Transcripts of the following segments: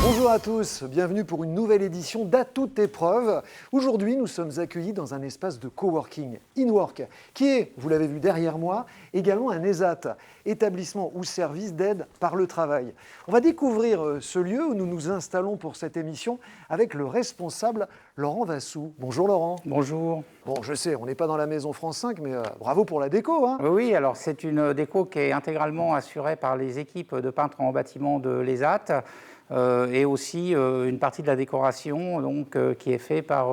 Bonjour à tous, bienvenue pour une nouvelle édition d'À toute épreuve. Aujourd'hui, nous sommes accueillis dans un espace de coworking, InWork, qui est, vous l'avez vu derrière moi, également un ESAT, établissement ou service d'aide par le travail. On va découvrir ce lieu où nous nous installons pour cette émission avec le responsable Laurent Vassou. Bonjour Laurent. Bonjour. Bon, je sais, on n'est pas dans la maison France 5, mais bravo pour la déco, hein. Oui, alors c'est une déco qui est intégralement assurée par les équipes de peintres en bâtiment de l'ESAT. Et aussi une partie de la décoration donc, qui est faite par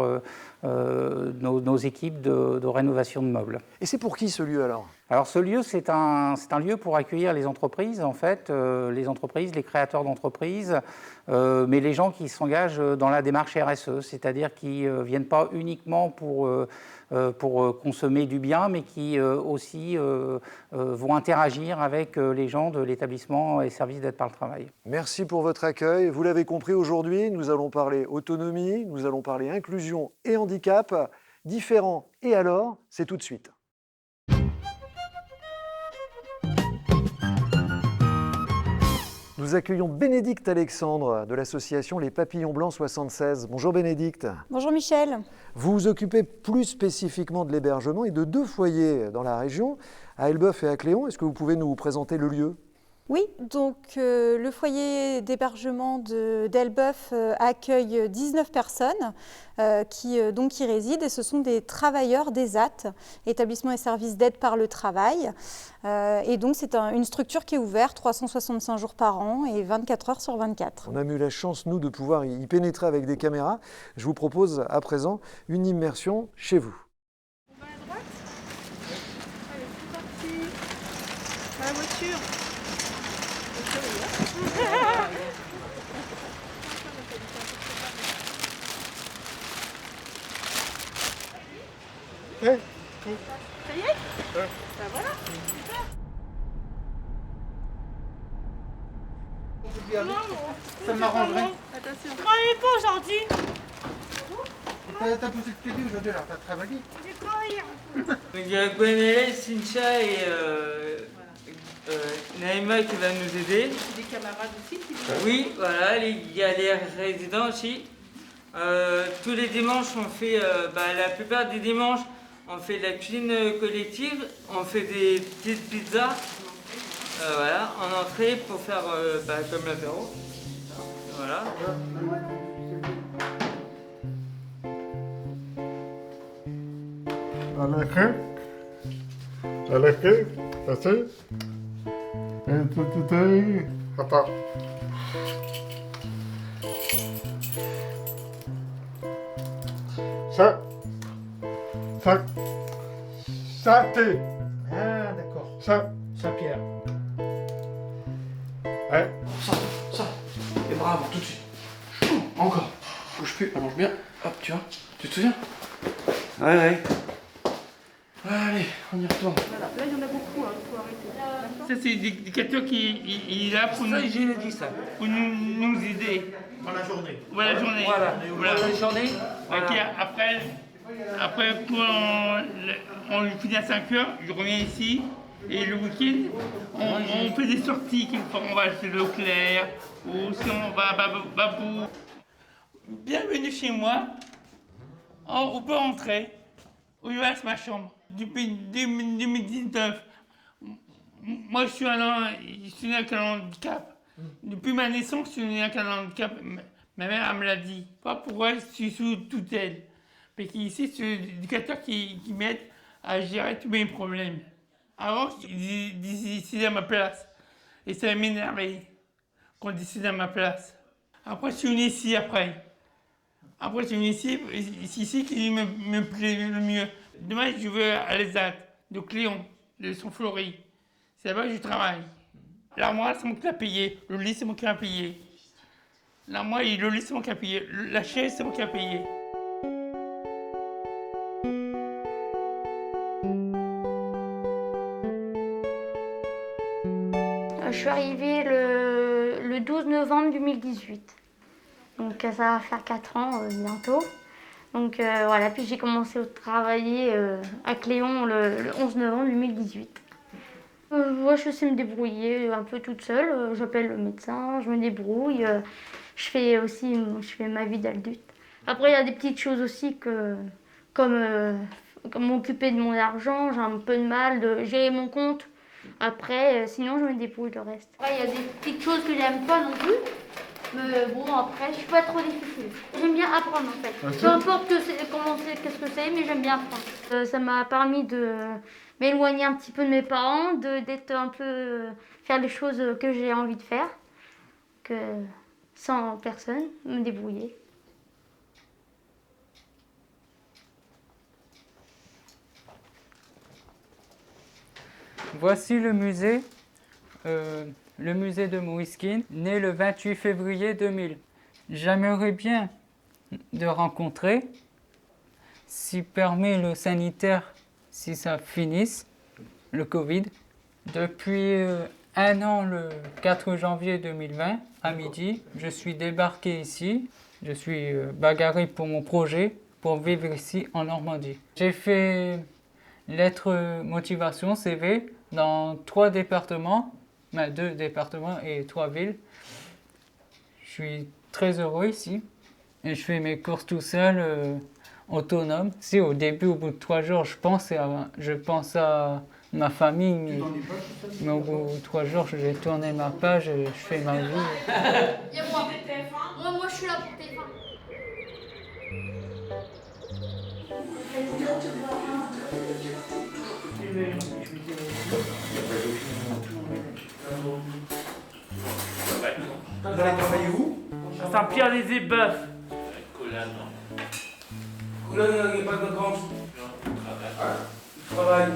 nos équipes de rénovation de meubles. Et c'est pour qui ce lieu alors ? Alors ce lieu, c'est un lieu pour accueillir les entreprises, en fait, les créateurs d'entreprises, mais les gens qui s'engagent dans la démarche RSE, c'est-à-dire qui ne viennent pas uniquement pour consommer du bien, mais qui aussi vont interagir avec les gens de l'établissement et services d'aide par le travail. Merci pour votre accueil. Vous l'avez compris, aujourd'hui, nous allons parler autonomie, nous allons parler inclusion et handicap. Différents et alors, c'est tout de suite. Nous accueillons Bénédicte Alexandre de l'association Les Papillons Blancs 76. Bonjour Bénédicte. Bonjour Michel. Vous vous occupez plus spécifiquement de l'hébergement et de 2 foyers dans la région, à Elbeuf et à Cléon. Est-ce que vous pouvez nous présenter le lieu ? Oui, donc le foyer d'hébergement d'Elbeuf accueille 19 personnes qui y résident et ce sont des travailleurs d'ESAT, établissement et services d'aide par le travail. Et donc c'est une structure qui est ouverte 365 jours par an et 24 heures sur 24. On a eu la chance, nous, de pouvoir y pénétrer avec des caméras. Je vous propose à présent une immersion chez vous. On va à droite ? Allez, c'est parti. La voiture. Ça y est ? Ben voilà, super. Non, Ça m'arrangerait. attention. Travaillez pas aujourd'hui. T'as posé le pied aujourd'hui, alors t'as travaillé. J'ai travaillé. Donc il y a Gwenaëlle, Cynthia et Naïma qui va nous aider. Des camarades aussi qui Oui, voilà, il y a les résidents aussi. Tous les dimanches, on fait, la plupart des dimanches, on fait de la cuisine collective, on fait des petites pizzas, voilà, en entrée pour faire comme l'apéro. Voilà. À la queue, assez. Attends. Ça, t'es. Ah, d'accord. Ça, Saint-Pierre. ouais. Ça. Et bravo, tout de suite. Encore. Bouge plus, allonge bien. Hop, tu vois. Tu te souviens? Ouais. Allez, on y retourne. Voilà, là il y en a beaucoup, il faut arrêter. Ça, c'est des capteurs qui est là pour, Ça, j'ai dit ça. pour nous aider. Dans la journée. Voilà la journée. Voilà. La journée. Ok, Voilà. après quand on finit à 5 heures, je reviens ici. Et le week-end, on fait des sorties. Quelquefois, on va acheter de l'eau claire. Ou si on va à Babou. Bienvenue chez moi. On peut entrer. Où il reste ma chambre. Depuis 2019. Moi, je suis né avec un handicap. Depuis ma naissance, je suis né avec un handicap. Ma mère, elle me l'a dit. Pas pourquoi je suis sous tutelle. Mais ici, c'est l'éducateur qui m'aide à gérer tous mes problèmes. Avant, ils décidaient à ma place. Et ça m'énervait qu'on décide à ma place. Après, je suis venu ici après. Après, je suis venu ici, c'est ici qui me plaît le mieux. Demain, je vais à l'ESAT de Cléon, de Saint-Flory. C'est là-bas que je travaille. L'armoire, c'est moi qui l'ai payé. Le lit, c'est moi qui l'ai payé. L'armoire et le lit, c'est moi qui l'ai payé. La chaise, c'est moi qui l'ai payé. suis arrivée le 12 novembre 2018. Donc ça va faire 4 ans bientôt. Donc voilà, puis j'ai commencé à travailler à Cléon le 11 novembre 2018. Moi, je sais me débrouiller un peu toute seule. J'appelle le médecin, je me débrouille. Je fais ma vie d'adulte. Après, il y a des petites choses aussi comme m'occuper de mon argent. J'ai un peu de mal de gérer mon compte. Après, sinon, je me débrouille le reste. Après, il y a des petites choses que j'aime pas non plus. Mais bon, après, je suis pas trop difficile. J'aime bien apprendre en fait. Peu importe qu'est-ce que c'est, mais j'aime bien apprendre. Ça m'a permis de m'éloigner un petit peu de mes parents, d'être un peu, faire les choses que j'ai envie de faire, sans personne, me débrouiller. Voici le musée de Moïskine, né le 28 février 2000. J'aimerais bien de rencontrer, si permet le sanitaire, si ça finisse, le Covid. Depuis 1 an, le 4 janvier 2020, à midi, je suis débarqué ici. Je suis bagarré pour mon projet, pour vivre ici en Normandie. J'ai fait lettre motivation, CV, dans 3 départements, 2 départements et 3 villes. Je suis très heureux ici et je fais mes courses tout seul, autonome. Si au début, au bout de 3 jours, je pense à ma famille, mais au bout de 3 jours, j'ai tourné ma page et je fais ma vie. Il y a moi, je suis là pour TF1. Vous allez travailler où? À Saint-Pierre-les-Ébeufs. Colonne, il n'y a pas de vacances. Je travaille.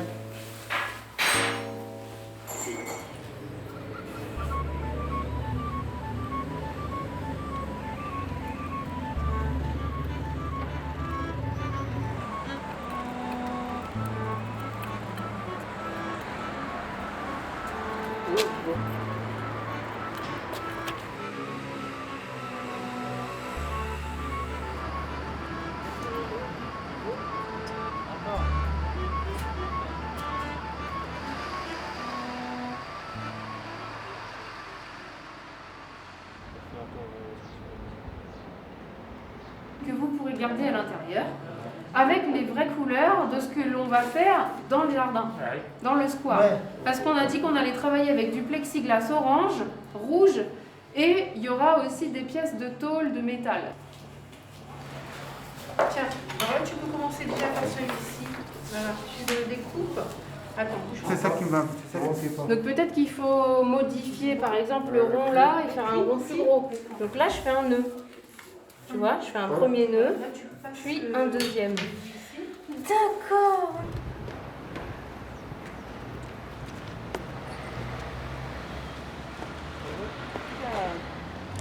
Que vous pourrez garder à l'intérieur avec les vraies couleurs de ce que l'on va faire dans le jardin, dans le square. Ouais. Parce qu'on a dit qu'on allait travailler avec du plexiglas orange, rouge et il y aura aussi des pièces de tôle de métal. Tiens, alors tu peux commencer déjà par celui-ci. Voilà, tu le découpes. Attends, C'est ça qui m'a. Donc peut-être qu'il faut modifier par exemple le rond là et faire un rond plus gros. Donc là je fais un nœud. Tu vois, je fais un premier nœud, puis un deuxième. D'accord.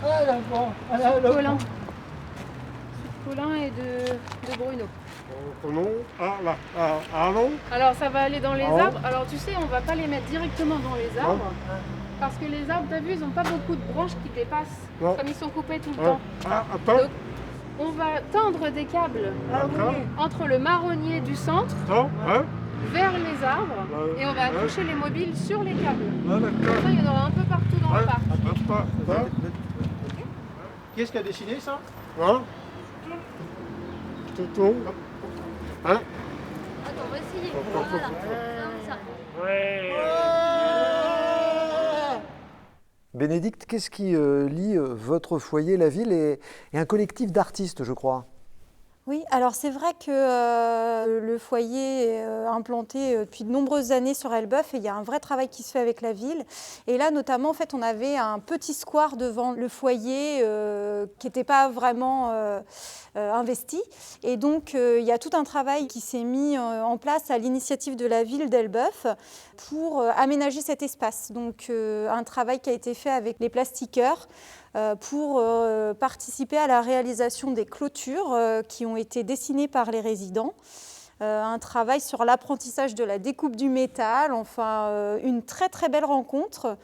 Ah, d'accord. Colin. Colin et de Bruno. Non, allons. Alors ça va aller dans les arbres. Alors tu sais, on va pas les mettre directement dans les arbres. Parce que les arbres, t'as vu, ils n'ont pas beaucoup de branches qui dépassent. Non. Comme ils sont coupés tout le temps. Ah, attends. Donc, on va tendre des câbles entre le marronnier du centre vers les arbres et on va accrocher les mobiles sur les câbles. Ça, il y en aura un peu partout dans le parc. Qui est-ce qui a dessiné ça? Tout. Hein? Attends, on va essayer. Voilà. Ça. Ouais. Bénédicte, qu'est-ce qui lie votre foyer, la ville et un collectif d'artistes, je crois? Oui, alors c'est vrai que le foyer est implanté depuis de nombreuses années sur Elbeuf et il y a un vrai travail qui se fait avec la ville. Et là, notamment, en fait, on avait un petit square devant le foyer qui n'était pas vraiment investi. Et donc, il y a tout un travail qui s'est mis en place à l'initiative de la ville d'Elbeuf pour aménager cet espace. Donc, un travail qui a été fait avec les plastiqueurs pour participer à la réalisation des clôtures qui ont été dessinées par les résidents. un travail sur l'apprentissage de la découpe du métal, enfin une très très belle rencontre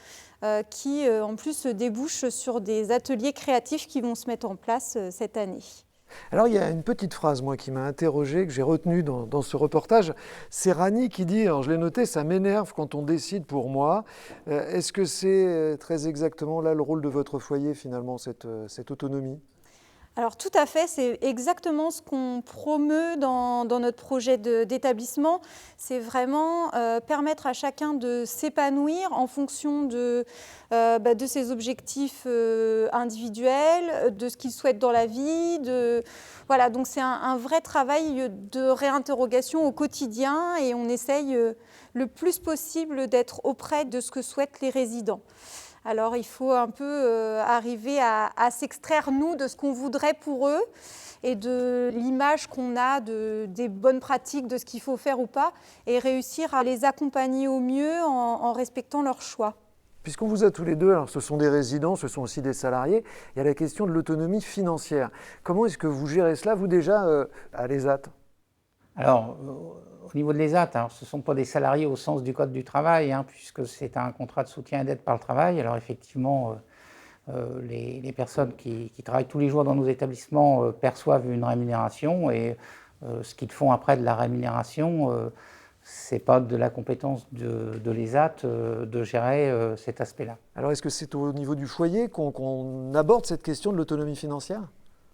qui en plus débouche sur des ateliers créatifs qui vont se mettre en place cette année. Alors il y a une petite phrase moi qui m'a interrogé, que j'ai retenue dans ce reportage. C'est Rani qui dit, alors je l'ai noté, ça m'énerve quand on décide pour moi. Est-ce que c'est très exactement là le rôle de votre foyer finalement, cette autonomie ? Alors tout à fait, c'est exactement ce qu'on promeut dans notre projet d'établissement. C'est vraiment permettre à chacun de s'épanouir en fonction de ses objectifs individuels, de ce qu'il souhaite dans la vie. Voilà, donc c'est un vrai travail de réinterrogation au quotidien et on essaye le plus possible d'être auprès de ce que souhaitent les résidents. Alors il faut un peu arriver à s'extraire, nous, de ce qu'on voudrait pour eux et de l'image qu'on a des bonnes pratiques, de ce qu'il faut faire ou pas, et réussir à les accompagner au mieux en respectant leurs choix. Puisqu'on vous a tous les deux, alors ce sont des résidents, ce sont aussi des salariés, il y a la question de l'autonomie financière. Comment est-ce que vous gérez cela, vous déjà, à l'ESAT ? Alors, au niveau de l'ESAT, ce ne sont pas des salariés au sens du Code du travail, puisque c'est un contrat de soutien et d'aide par le travail. Alors effectivement, les personnes qui travaillent tous les jours dans nos établissements perçoivent une rémunération et ce qu'ils font après de la rémunération, ce n'est pas de la compétence de l'ESAT de gérer cet aspect-là. Alors est-ce que c'est au niveau du foyer qu'on aborde cette question de l'autonomie financière ?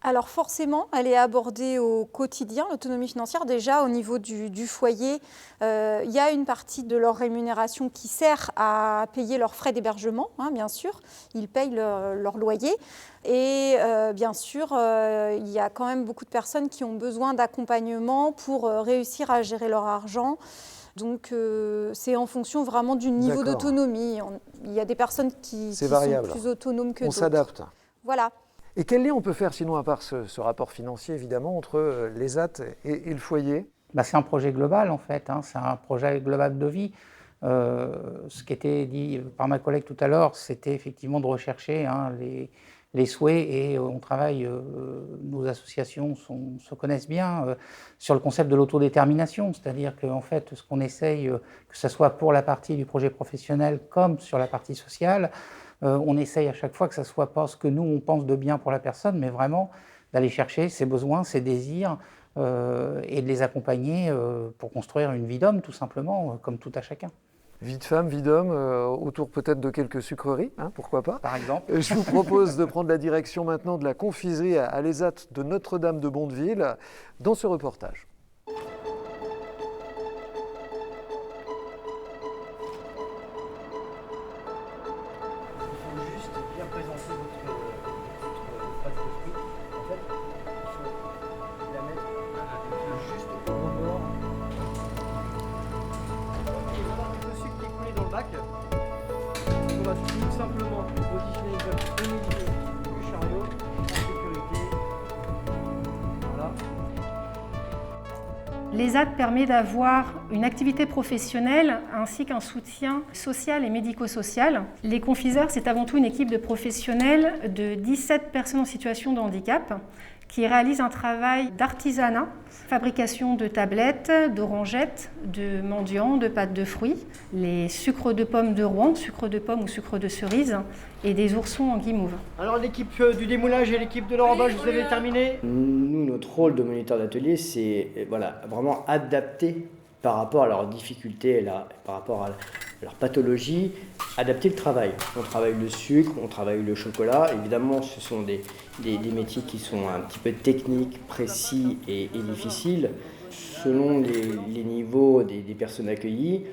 Alors forcément, elle est abordée au quotidien, l'autonomie financière. Déjà, au niveau du foyer, il y a une partie de leur rémunération qui sert à payer leurs frais d'hébergement, bien sûr. Ils payent leur loyer. Et bien sûr, il y a quand même beaucoup de personnes qui ont besoin d'accompagnement pour réussir à gérer leur argent. Donc c'est en fonction vraiment du niveau d'autonomie. Il y a des personnes qui sont plus autonomes que d'autres. On s'adapte. Voilà. Et quel lien on peut faire sinon, à part ce rapport financier évidemment, entre l'ESAT et le foyer ? C'est un projet global en fait, c'est un projet global de vie. Ce qui était dit par ma collègue tout à l'heure, c'était effectivement de rechercher les souhaits et on travaille, nos associations se connaissent bien sur le concept de l'autodétermination, c'est-à-dire qu'en fait ce qu'on essaye, que ce soit pour la partie du projet professionnel comme sur la partie sociale, on essaye à chaque fois que ce ne soit pas ce que nous on pense de bien pour la personne, mais vraiment d'aller chercher ses besoins, ses désirs et de les accompagner pour construire une vie d'homme tout simplement, comme tout à chacun. Vie de femme, vie d'homme, autour peut-être de quelques sucreries, pourquoi pas. Par exemple. Je vous propose de prendre la direction maintenant de la confiserie à l'ESAT de Notre-Dame de Bondeville dans ce reportage. L'ESAT permet d'avoir une activité professionnelle ainsi qu'un soutien social et médico-social. Les confiseurs, c'est avant tout une équipe de professionnels de 17 personnes en situation de handicap qui réalisent un travail d'artisanat, fabrication de tablettes, d'orangettes, de mendiants, de pâtes de fruits, les sucres de pommes de Rouen, sucre de pomme ou sucre de cerise, et des oursons en guimauve. Alors l'équipe du démoulage et l'équipe de l'enrobage, vous avez terminé ? Nous, notre rôle de moniteur d'atelier, c'est vraiment adapter par rapport à leurs difficultés, par rapport à leur pathologie, adapter le travail. On travaille le sucre, on travaille le chocolat. Évidemment, ce sont des métiers qui sont un petit peu techniques, précis et difficiles. Selon les niveaux des personnes accueillies,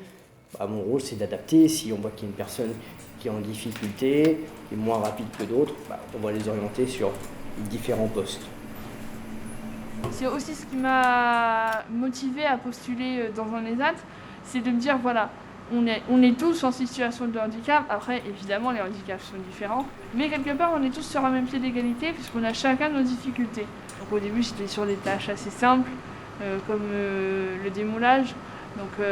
mon rôle, c'est d'adapter. Si on voit qu'il y a une personne qui est en difficulté, qui est moins rapide que d'autres, on va les orienter sur différents postes. C'est aussi ce qui m'a motivé à postuler dans un ESAT, c'est de me dire voilà, on est tous en situation de handicap. Après, évidemment, les handicaps sont différents, mais quelque part, on est tous sur un même pied d'égalité puisqu'on a chacun nos difficultés. Donc au début, j'étais sur des tâches assez simples, comme le démoulage. Donc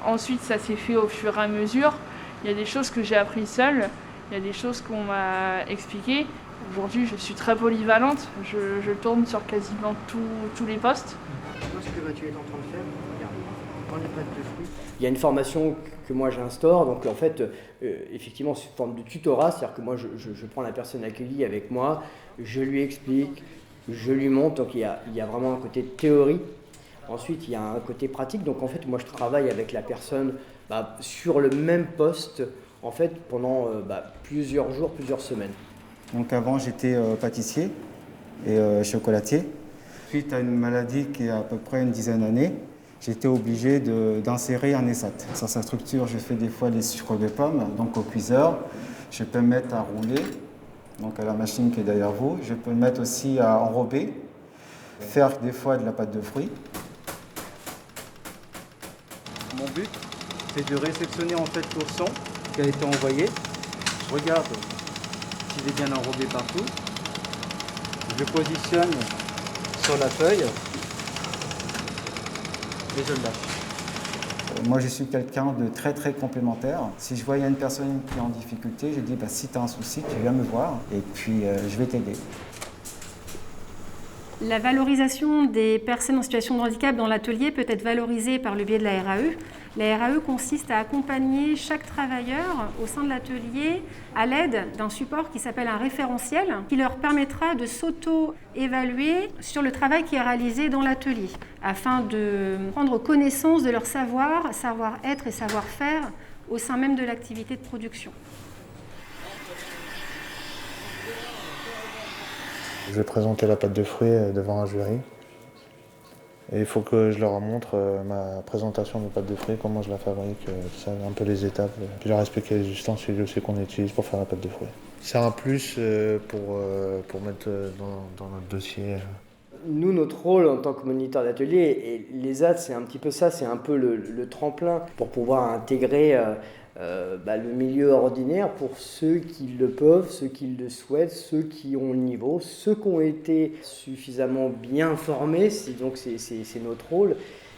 ensuite, ça s'est fait au fur et à mesure. Il y a des choses que j'ai apprises seule, il y a des choses qu'on m'a expliquées, Aujourd'hui, je suis très polyvalente, je tourne sur quasiment tous les postes. Moi, ce que tu es en train de faire, regarde, prends les pâtes de fruits. Il y a une formation que moi j'instaure, donc en fait, effectivement, c'est une forme de tutorat, c'est-à-dire que moi je prends la personne accueillie avec moi, je lui explique, je lui montre, donc il y a vraiment un côté théorie. Ensuite, il y a un côté pratique, donc en fait, moi je travaille avec la personne sur le même poste, en fait, pendant plusieurs jours, plusieurs semaines. Donc avant, j'étais pâtissier et chocolatier. Suite à une maladie qui a à peu près une dizaine d'années, j'étais obligé d'insérer un ESAT. Sur sa structure, je fais des fois des sucres de pommes, donc au cuiseur. Je peux me mettre à rouler, donc à la machine qui est derrière vous. Je peux me mettre aussi à enrober, faire des fois de la pâte de fruits. Mon but, c'est de réceptionner en fait l'ourson qui a été envoyé. Je regarde s'il est bien enrobé partout. Je le positionne sur la feuille et je le lâche. Moi, je suis quelqu'un de très très complémentaire. Si je vois qu'il y a une personne qui est en difficulté, je dis si tu as un souci, tu viens me voir et puis je vais t'aider. La valorisation des personnes en situation de handicap dans l'atelier peut être valorisée par le biais de la RAE. La RAE consiste à accompagner chaque travailleur au sein de l'atelier à l'aide d'un support qui s'appelle un référentiel qui leur permettra de s'auto-évaluer sur le travail qui est réalisé dans l'atelier afin de prendre connaissance de leur savoir, savoir-être et savoir-faire au sein même de l'activité de production. Je vais présenter la pâte de fruits devant un jury. Et il faut que je leur montre ma présentation de pâte de fruits, comment je la fabrique, un peu les étapes. Je leur explique les ustensiles aussi qu'on utilise pour faire la pâte de fruits. C'est un plus pour mettre dans notre dossier. Nous, notre rôle en tant que moniteur d'atelier, et l'ESAT, c'est un petit peu ça, c'est un peu le tremplin pour pouvoir intégrer le milieu ordinaire pour ceux qui le peuvent, ceux qui le souhaitent, ceux qui ont le niveau, ceux qui ont été suffisamment bien formés, donc c'est notre rôle.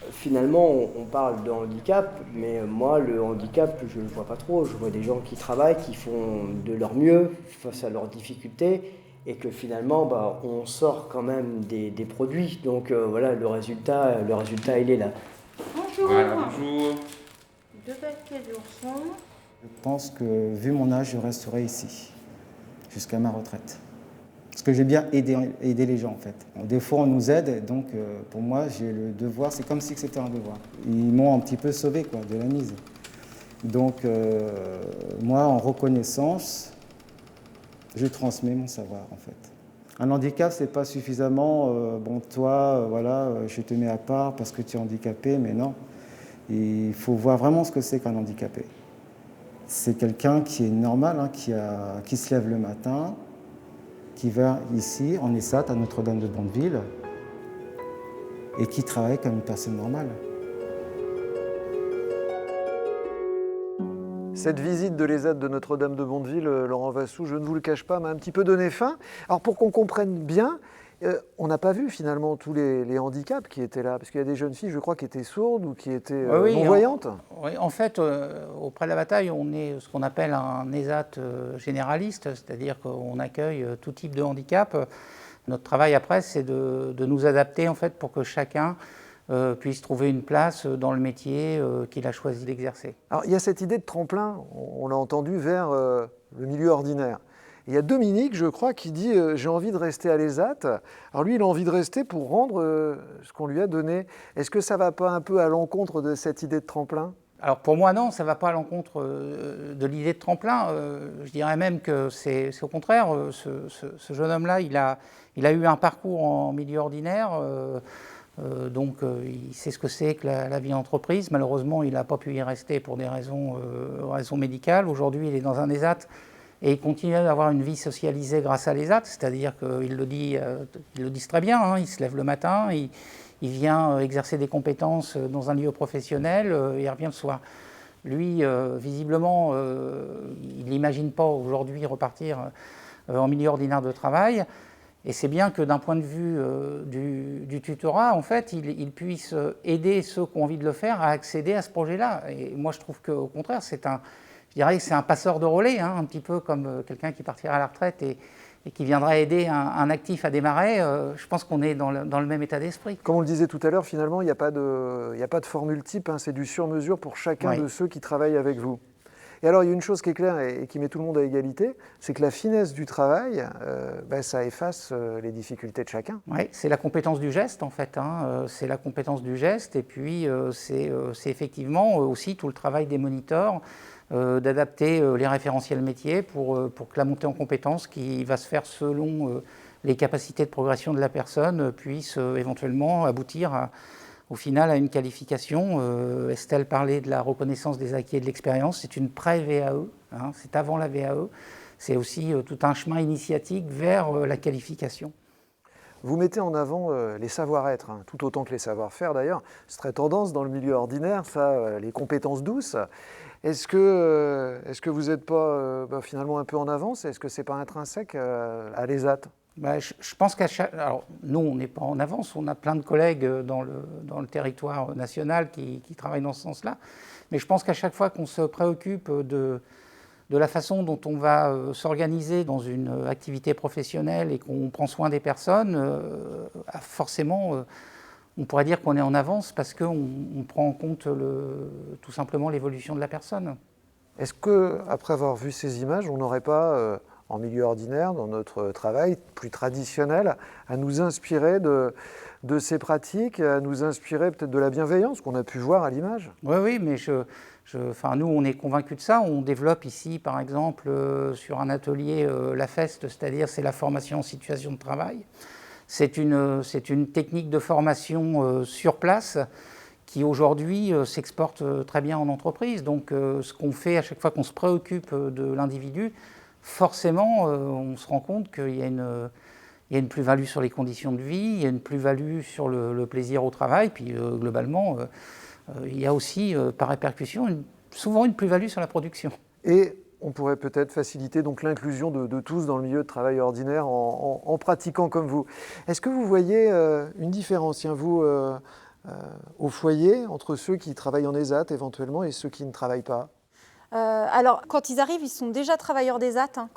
Finalement, on parle de handicap, mais moi, le handicap, je ne le vois pas trop. Je vois des gens qui travaillent, qui font de leur mieux face à leurs difficultés, et que finalement, on sort quand même des produits. Donc voilà, le résultat, il est là. Bonjour. Voilà, bonjour. 2 paquets d'oursons. Je pense que, vu mon âge, je resterai ici, jusqu'à ma retraite. Parce que j'ai bien aidé les gens, en fait. Des fois, on nous aide, donc pour moi, j'ai le devoir, c'est comme si c'était un devoir. Ils m'ont un petit peu sauvé, de la mise. Donc, moi, en reconnaissance, je transmets mon savoir, en fait. Un handicap, c'est pas suffisamment, toi, je te mets à part parce que tu es handicapé, mais non. Il faut voir vraiment ce que c'est qu'un handicapé. C'est quelqu'un qui est normal, qui se lève le matin, qui va ici, en ESAT, à Notre-Dame de Bondeville, et qui travaille comme une personne normale. Cette visite de l'ESAT de Notre-Dame de Bondeville, Laurent Vassou, je ne vous le cache pas, m'a un petit peu donné faim. Alors pour qu'on comprenne bien, on n'a pas vu finalement tous les handicaps qui étaient là, parce qu'il y a des jeunes filles, je crois, qui étaient sourdes ou qui étaient non-voyantes. Oui, en fait, auprès de la bataille, on est ce qu'on appelle un ESAT généraliste, c'est-à-dire qu'on accueille tout type de handicap. Notre travail après, c'est de nous adapter en fait pour que chacun puisse trouver une place dans le métier qu'il a choisi d'exercer. Alors il y a cette idée de tremplin, on l'a entendu, vers le milieu ordinaire. Il y a Dominique, je crois, qui dit « j'ai envie de rester à l'ESAT ». Alors lui, il a envie de rester pour rendre ce qu'on lui a donné. Est-ce que ça ne va pas un peu à l'encontre de cette idée de tremplin ? Alors pour moi, non, ça ne va pas à l'encontre de l'idée de tremplin. Je dirais même que c'est au contraire. Ce jeune homme-là, il a eu un parcours en milieu ordinaire. Donc il sait ce que c'est que la vie d'entreprise. Malheureusement, il n'a pas pu y rester pour des raisons médicales. Aujourd'hui, il est dans un ESAT. Et il continue à avoir une vie socialisée grâce à l'ESAT, c'est-à-dire qu'ils le disent très bien, il se lève le matin, il vient exercer des compétences dans un lieu professionnel et il revient le soir. Lui, visiblement, il n'imagine pas aujourd'hui repartir en milieu ordinaire de travail. Et c'est bien que d'un point de vue du tutorat, en fait, il puisse aider ceux qui ont envie de le faire à accéder à ce projet-là. Et moi, je trouve qu'au contraire, je dirais que c'est un passeur de relais, un petit peu comme quelqu'un qui partira à la retraite et qui viendrait aider un actif à démarrer, je pense qu'on est dans le même état d'esprit. Comme on le disait tout à l'heure, finalement, il n'y a pas de formule type, hein, c'est du sur-mesure pour chacun de ceux qui travaillent avec vous. Et alors, il y a une chose qui est claire et qui met tout le monde à égalité, c'est que la finesse du travail, ça efface les difficultés de chacun. Oui, c'est la compétence du geste, en fait. Hein. C'est la compétence du geste, et puis c'est effectivement aussi tout le travail des moniteurs, d'adapter les référentiels métiers pour que la montée en compétences qui va se faire selon les capacités de progression de la personne puisse éventuellement aboutir au final à une qualification. Estelle parlait de la reconnaissance des acquis et de l'expérience, c'est une pré-VAE, hein, c'est avant la VAE, c'est aussi tout un chemin initiatique vers la qualification. Vous mettez en avant les savoir-être, hein, tout autant que les savoir-faire d'ailleurs. C'est très tendance dans le milieu ordinaire, ça, les compétences douces. Est-ce que vous n'êtes pas finalement un peu en avance? Est-ce que ce n'est pas intrinsèque à l'ESAT? Je pense alors, nous, on n'est pas en avance, on a plein de collègues dans le territoire national qui travaillent dans ce sens-là, mais je pense qu'à chaque fois qu'on se préoccupe de la façon dont on va s'organiser dans une activité professionnelle et qu'on prend soin des personnes, forcément, on pourrait dire qu'on est en avance parce qu'on prend en compte tout simplement l'évolution de la personne. Est-ce qu'après avoir vu ces images, on n'aurait pas, en milieu ordinaire, dans notre travail plus traditionnel, à nous inspirer de ces pratiques, à nous inspirer peut-être de la bienveillance qu'on a pu voir à l'image? Oui, mais nous, on est convaincus de ça. On développe ici, par exemple, sur un atelier, la FEST, c'est-à-dire c'est la formation en situation de travail. C'est une technique de formation sur place qui aujourd'hui s'exporte très bien en entreprise. Donc ce qu'on fait à chaque fois qu'on se préoccupe de l'individu, forcément on se rend compte qu'il y a une plus-value sur les conditions de vie, il y a une plus-value sur le plaisir au travail, puis globalement il y a aussi par répercussion souvent une plus-value sur la production. Et on pourrait peut-être faciliter donc l'inclusion de tous dans le milieu de travail ordinaire en pratiquant comme vous. Est-ce que vous voyez une différence, vous, au foyer, entre ceux qui travaillent en ESAT éventuellement et ceux qui ne travaillent pas? Alors, quand ils arrivent, ils sont déjà travailleurs d'ESAT. Hein,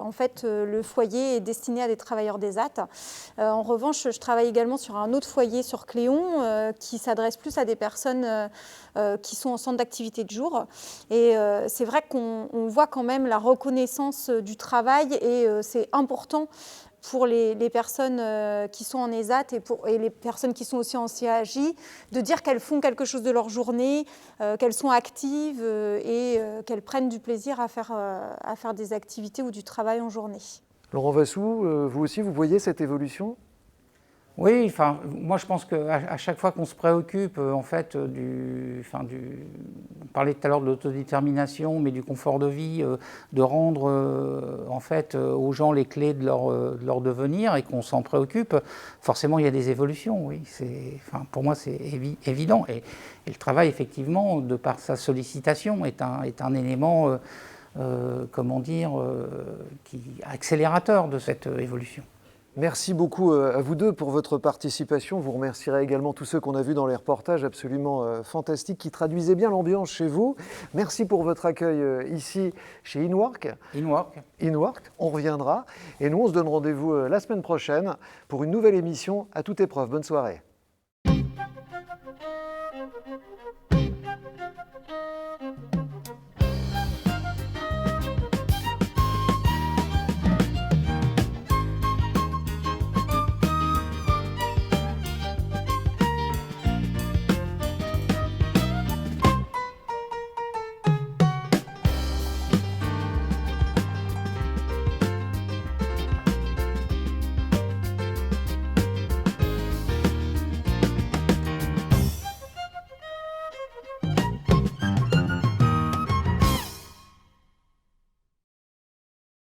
en fait, le foyer est destiné à des travailleurs d'ESAT. En revanche, je travaille également sur un autre foyer sur Cléon qui s'adresse plus à des personnes qui sont en centre d'activité de jour. Et c'est vrai qu'on voit quand même la reconnaissance du travail et c'est important pour les personnes qui sont en ESAT et les personnes qui sont aussi en CAJ, de dire qu'elles font quelque chose de leur journée, qu'elles sont actives et qu'elles prennent du plaisir à faire des activités ou du travail en journée. Laurent Vassou, vous aussi, vous voyez cette évolution? Oui, moi je pense qu'à chaque fois qu'on se préoccupe en fait on parlait tout à l'heure de l'autodétermination, mais du confort de vie, de rendre en fait aux gens les clés de leur devenir et qu'on s'en préoccupe, forcément il y a des évolutions. Oui, pour moi c'est évident. Et le travail effectivement, de par sa sollicitation, est un élément accélérateur de cette évolution. Merci beaucoup à vous deux pour votre participation. Vous remercierez également tous ceux qu'on a vus dans les reportages absolument fantastiques qui traduisaient bien l'ambiance chez vous. Merci pour votre accueil ici chez InWork. InWork, on reviendra. Et nous, on se donne rendez-vous la semaine prochaine pour une nouvelle émission à toute épreuve. Bonne soirée.